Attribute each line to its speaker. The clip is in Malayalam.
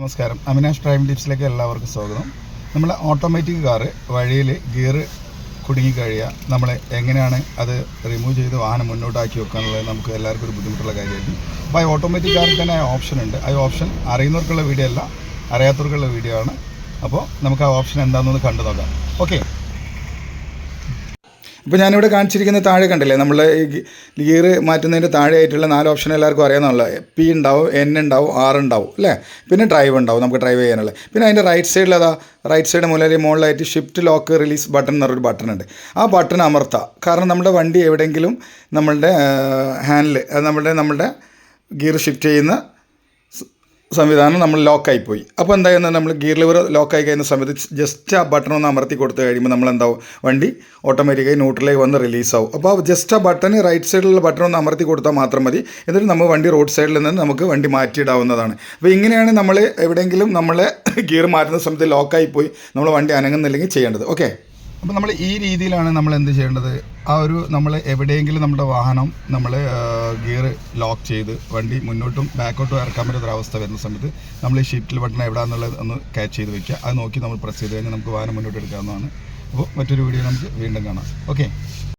Speaker 1: നമസ്കാരം, അവിനാഷ് ഡ്രൈവിംഗ് ടിപ്സിലേക്ക് എല്ലാവർക്കും സ്വാഗതം. നമ്മൾ ഓട്ടോമാറ്റിക് കാറ് വഴിയിൽ ഗിയർ കുടുങ്ങിക്കഴിയുക, നമ്മൾ എങ്ങനെയാണ് അത് റിമൂവ് ചെയ്ത് വാഹനം മുന്നോട്ടാക്കി വെക്കാനുള്ളത് നമുക്ക് എല്ലാവർക്കും ഒരു ബുദ്ധിമുട്ടുള്ള കാര്യമായിരിക്കും. അപ്പോൾ ആ ഓട്ടോമാറ്റിക് കാറിൽ തന്നെ ഓപ്ഷൻ ഉണ്ട്. ആ ഓപ്ഷൻ അറിയുന്നവർക്കുള്ള വീഡിയോ അല്ല, അറിയാത്തവർക്കുള്ള വീഡിയോ ആണ്. അപ്പോൾ നമുക്ക് ആ ഓപ്ഷൻ എന്താണെന്ന് കണ്ടു നോക്കാം. ഓക്കെ, ഇപ്പോൾ ഞാനിവിടെ കാണിച്ചിരിക്കുന്ന താഴെ കണ്ടില്ലേ, നമ്മൾ ഈ ഗിയർ മാറ്റുന്നതിൻ്റെ താഴെയായിട്ടുള്ള 4 ഓപ്ഷൻ എല്ലാവർക്കും അറിയാമെന്നുള്ള പി ഉണ്ടാവും, എൻ ഉണ്ടാവും, ആർ ഉണ്ടാവും അല്ലേ. പിന്നെ ഡ്രൈവ് ഉണ്ടാവും, നമുക്ക് ഡ്രൈവ് ചെയ്യാനുള്ള. പിന്നെ അതിൻ്റെ റൈറ്റ് സൈഡിൽ റൈറ്റ് സൈഡ് മുകളിലായിട്ട് ഷിഫ്റ്റ് ലോക്ക് റിലീസ് ബട്ടൺ എന്നൊരു ബട്ടൺ ഉണ്ട്. ആ ബട്ടൺ അമർത്താം. കാരണം നമ്മുടെ വണ്ടി എവിടെയെങ്കിലും നമ്മളുടെ ഹാൻഡിൽ നമ്മളുടെ ഗിയർ ഷിഫ്റ്റ് ചെയ്യുന്ന സംവിധാനം നമ്മൾ ലോക്കായിപ്പോയി. അപ്പോൾ എന്തായാലും നമ്മൾ ഗിയർ ലിവർ ലോക്കായി കഴിയുന്ന സമയത്ത് ജസ്റ്റ് ആ ബട്ടൺ ഒന്ന് അമർത്തി കൊടുത്ത് കഴിയുമ്പോൾ നമ്മളെന്താവും, വണ്ടി ഓട്ടോമാറ്റിക്കായി ന്യൂട്രലിലേക്ക് വന്ന് റിലീസാവും. അപ്പോൾ ജസ്റ്റ് ആ ബട്ടൺ റൈറ്റ് സൈഡിലുള്ള ബട്ടൺ ഒന്ന് അമർത്തി കൊടുത്താൽ മാത്രം മതി. എന്നിട്ട് നമ്മൾ വണ്ടി റോഡ് സൈഡിൽ നിന്ന് നമുക്ക് വണ്ടി മാറ്റിയിടാവുന്നതാണ്. അപ്പോൾ ഇങ്ങനെയാണ് നമ്മൾ എവിടെയെങ്കിലും നമ്മൾ ഗിയർ മാറ്റുന്ന സമയത്ത് ലോക്കായിപ്പോയി നമ്മൾ വണ്ടി അനങ്ങുന്നില്ലെങ്കിൽ ചെയ്യേണ്ടത്. ഓക്കെ, അപ്പോൾ നമ്മൾ ഈ രീതിയിലാണ് നമ്മൾ എന്ത് ചെയ്യേണ്ടത്. നമ്മൾ എവിടെയെങ്കിലും നമ്മുടെ വാഹനം നമ്മൾ ഗിയർ ലോക്ക് ചെയ്ത് വണ്ടി മുന്നോട്ടും ബാക്കോട്ടും ഇറക്കാൻ പറ്റുന്നൊരവസ്ഥ വരുന്ന സമയത്ത് നമ്മൾ ഈ ഷിഫ്റ്റ് ബട്ടൺ എവിടെയാണെന്നുള്ളത് ഒന്ന് ക്യാച്ച് ചെയ്ത് വെക്കുക. അത് നോക്കി നമ്മൾ പ്രസ് ചെയ്ത് കഴിഞ്ഞാൽ നമുക്ക് വാഹനം മുന്നോട്ട് എടുക്കാവുന്നതാണ്. അപ്പോൾ മറ്റൊരു വീഡിയോ നമുക്ക് വീണ്ടും കാണാം. ഓക്കെ.